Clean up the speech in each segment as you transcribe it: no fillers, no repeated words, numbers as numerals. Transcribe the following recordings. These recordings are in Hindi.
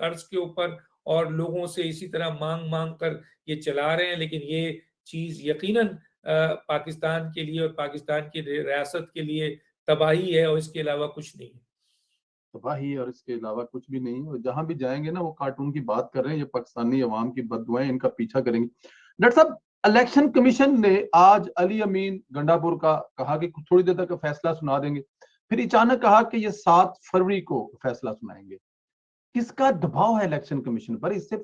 कर्ज के ऊपर और लोगों से इसी तरह मांग मांग कर ये चला रहे हैं, लेकिन ये चीज यकीनन पाकिस्तान के लिए और पाकिस्तान की रियासत के लिए तबाही है और इसके अलावा कुछ नहीं है। तबाही और इसके अलावा कुछ भी नहीं। और जहां भी जाएंगे ना वो कार्टून की बात कर रहे हैं, ये पाकिस्तानी अवाम की बददुआएं इनका पीछा करेंगे। डॉक्टर साहब, इलेक्शन कमीशन ने आज अली अमीन गंडापुर का कहा कि थोड़ी देर तक फैसला सुना देंगे, फिर अचानक कहा कि ये 7 फरवरी को फैसला सुनाएंगे। किसका दबाव है इलेक्शन कमीशन पर? इससे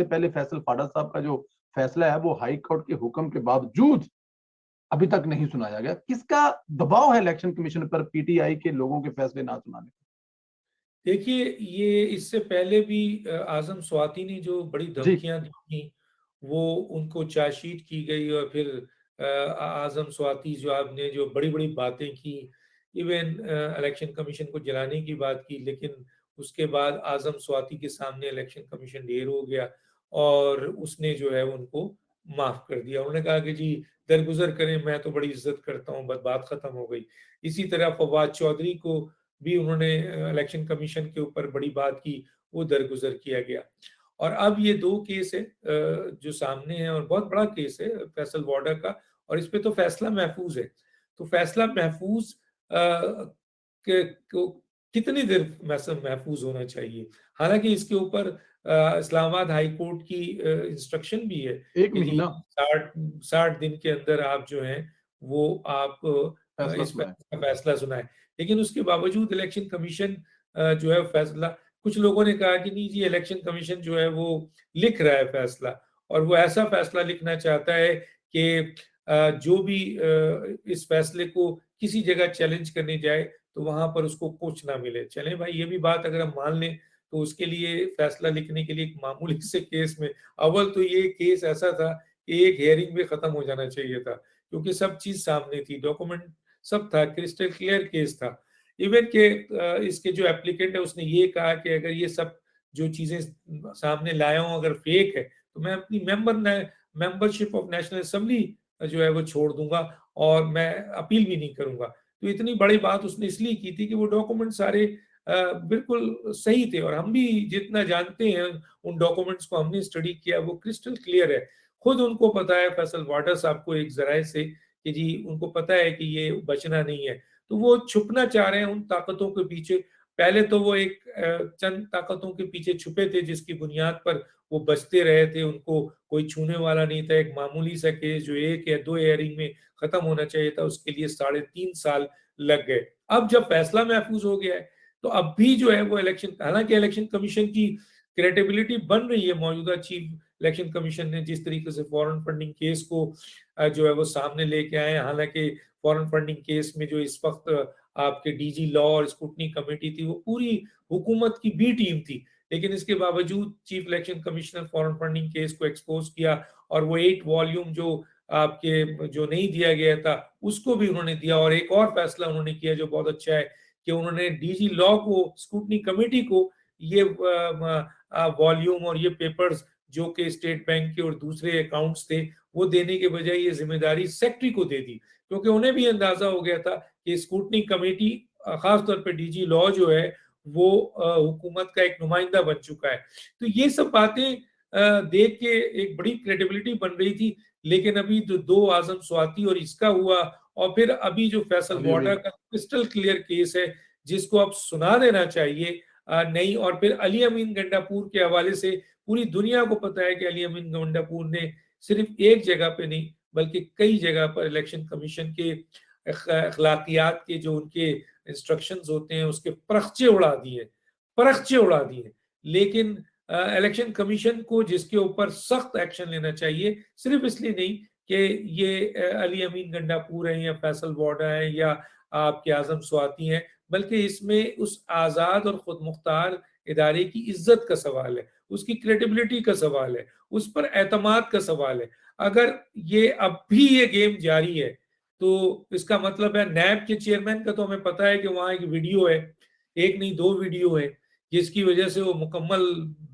पहले फैसल फाड़ा साहब का जो फैसला है वो हाई कोर्ट के हुक्म के बावजूद अभी तक नहीं सुनाया गया। किसका दबाव है इलेक्शन कमीशन पर पीटीआई के लोगों के फैसले ना सुनाने? देखिए, ये इससे पहले भी आजम स्वाति ने जो बड़ी जी। धमकियां दी थी, वो उनको चार्जशीट की गई और फिर आजम स्वाति जो आपने जो बड़ी बड़ी बातें की, इवन इलेक्शन कमीशन को जलाने की बात की, लेकिन उसके बाद आजम स्वाति के सामने इलेक्शन कमीशन ढेर हो गया और उसने जो है उनको माफ कर दिया। उन्होंने कहा कि जी दरगुजर करें, मैं तो बड़ी इज्जत करता हूँ, बस बात खत्म हो गई। इसी तरह फवाद चौधरी को भी उन्होंने इलेक्शन कमीशन के ऊपर बड़ी बात की, वो दरगुजर किया गया। और अब ये 2 केस है जो सामने है और बहुत बड़ा केस है फैसल बॉर्डर का, और इस पे तो फैसला महफूज है। तो फैसला महफूज को कितनी देर महफूज होना चाहिए? हालांकि इसके ऊपर इस्लामाबाद हाई कोर्ट की इंस्ट्रक्शन भी है एक कि जी महीना 60 दिन के अंदर आप जो है वो आप फैसला इस सुनाए। का फैसला सुनाए। लेकिन उसके बावजूद इलेक्शन कमीशन जो है फैसला, कुछ लोगों ने कहा कि नहीं जी इलेक्शन कमीशन जो है वो लिख रहा है फैसला, और वो ऐसा फैसला लिखना चाहता है कि जो भी इस फैसले को किसी जगह चैलेंज करने जाए तो वहां पर उसको कुछ ना मिले। चले भाई, ये भी बात अगर हम मान लें तो उसके लिए फैसला लिखने के लिए एक मामूली से केस में, अव्वल तो ये केस ऐसा था कि एक हेयरिंग में खत्म हो जाना चाहिए था, क्योंकि सब चीज सामने थी, डॉक्यूमेंट सब था, क्रिस्टल क्लियर केस था। इवन के इसके जो एप्लीकेंट है उसने ये कहा कि अगर ये सब जो चीजें सामने लाया हूं अगर फेक है तो मैं अपनी मेंबरशिप ऑफ नेशनल असेंबली जो है वो छोड़ दूंगा और मैं अपील भी नहीं करूंगा। तो इतनी बड़ी बात उसने इसलिए की थी कि वो डॉक्यूमेंट सारे बिल्कुल सही थे, और हम भी जितना जानते हैं उन डॉक्यूमेंट्स को हमने स्टडी किया, वो क्रिस्टल क्लियर है। खुद उनको पता है फैसल वाटर साहब को एक जराये से कि जी उनको पता है कि ये बचना नहीं है, तो वो छुपना चाह रहे हैं उन ताकतों के पीछे। पहले तो वो एक चंद ताकतों के पीछे छुपे थे जिसकी बुनियाद पर वो बचते रहे थे, उनको कोई छूने वाला नहीं था। एक मामूली सा केस जो 1 या 2 हेयरिंग में खत्म होना चाहिए था, उसके लिए 3.5 साल लग गए। अब जब फैसला महफूज हो गया है तो अब भी जो है वो इलेक्शन, हालांकि इलेक्शन कमीशन की क्रेडिबिलिटी बन रही है, मौजूदा चीफ इलेक्शन कमीशन ने जिस तरीके से फॉरेन फंडिंग केस को जो है वो सामने लेके आए हैं। हालांकि फॉरेन फंडिंग केस में जो इस वक्त आपके डीजी लॉ और स्क्रूटनी कमेटी थी वो पूरी हुकूमत की बी टीम थी, लेकिन इसके बावजूद chief election commissioner foreign funding case को एक्सपोज किया और वो 8 वॉल्यूम जो आपके जो नहीं दिया गया था उसको भी उन्होंने दिया। और एक और फैसला उन्होंने किया जो बहुत अच्छा है कि उन्होंने डीजी लॉ को, स्क्रूटनी कमेटी को ये वॉल्यूम और ये पेपर्स जो कि स्टेट बैंक के और दूसरे अकाउंट्स थे वो देने के बजाय ये जिम्मेदारी सेक्रेटरी को दे दी, क्योंकि उन्हें भी अंदाजा हो गया था कि स्क्रूटनी कमेटी खासतौर पर डीजी लॉ जो है वो हुकूमत का एक नुमाइंदा बन चुका है। तो ये सब बातें देख के एक बड़ी क्रेडिबिलिटी बन रही थी। लेकिन अभी जो 2 आजम स्वाति और इसका हुआ, और फिर अभी जो फैसल अली बॉर्डर अमीन। का क्रिस्टल क्लियर केस है जिसको अब सुना देना चाहिए नहीं। और फिर अली अमीन गंडापुर के हवाले से पूरी दुनिया को पता है कि अली अमीन गंडापुर ने सिर्फ एक जगह पे नहीं बल्कि कई जगह पर इलेक्शन कमीशन के अखलाकियात के जो उनके इंस्ट्रक्शंस होते हैं उसके परखचे उड़ा दिए। लेकिन इलेक्शन कमीशन को जिसके ऊपर सख्त एक्शन लेना चाहिए, सिर्फ इसलिए नहीं कि ये अली अमीन गंडापुर हैं या फैसल बॉर्डर हैं या आपके आजम स्वाति हैं, बल्कि इसमें उस आज़ाद और खुद मुख्तार इदारे की इज्जत का सवाल है, उसकी क्रेडिबिलिटी का सवाल है, उस पर एतमाद का सवाल है। अगर ये अब भी ये गेम जारी है तो इसका मतलब है नैब के चेयरमैन का तो हमें पता है कि वहां एक वीडियो है, एक नहीं 2 वीडियो है, जिसकी वजह से वो मुकम्मल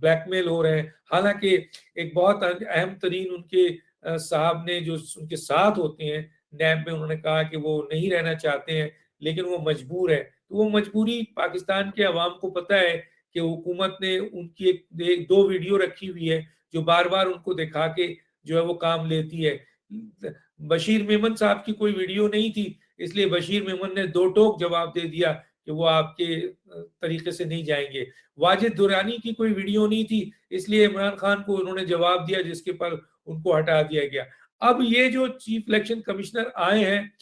ब्लैकमेल हो रहे हैं। हालांकि एक बहुत अहम तरीन उनके साहब ने जो उनके साथ होते हैं नैब में, उन्होंने कहा कि वो नहीं रहना चाहते हैं लेकिन वो मजबूर है। तो वो मजबूरी पाकिस्तान के अवाम को पता है कि हुकूमत ने उनकी एक दो वीडियो रखी हुई है जो बार-बार उनको दिखा के जो है वो काम लेती है। बशीर मेमन साहब की कोई वीडियो नहीं थी, इसलिए बशीर मेमन ने दो टोक जवाब दे दिया कि वो आपके तरीके से नहीं जाएंगे। वाजिद दुरानी की कोई वीडियो नहीं थी, इसलिए इमरान खान को उन्होंने जवाब दिया, जिसके पर उनको हटा दिया गया। अब ये जो चीफ इलेक्शन कमिश्नर आए हैं,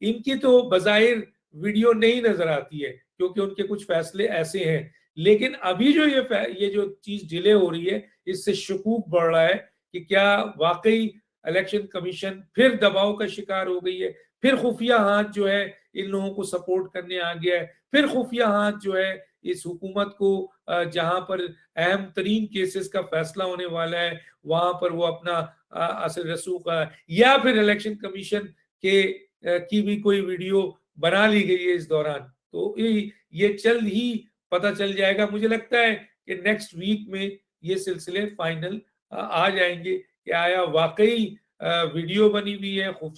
इनकी तो बज़ाहिर वीडियो नहीं नजर आती है क्योंकि उनके कुछ फैसले ऐसे हैं, लेकिन अभी जो ये जो चीज डिले हो रही है, इससे शकूक बढ़ रहा है कि क्या वाकई इलेक्शन कमीशन फिर दबाव का शिकार हो गई है, फिर खुफिया हाथ जो है इन लोगों को सपोर्ट करने आ गया है, फिर खुफिया हाथ जो है इस हुकूमत को जहां पर अहम तरीन केसेस का फैसला होने वाला है वहां पर वो अपना असर रसूख, या फिर इलेक्शन कमीशन के की भी कोई वीडियो बना ली गई है इस दौरान। तो ये जल्द ही पता चल जाएगा। मुझे लगता है कि नेक्स्ट वीक में ये सिलसिले फाइनल आ जाएंगे कि आया वाकई वीडियो बनी हुई है, खुफिया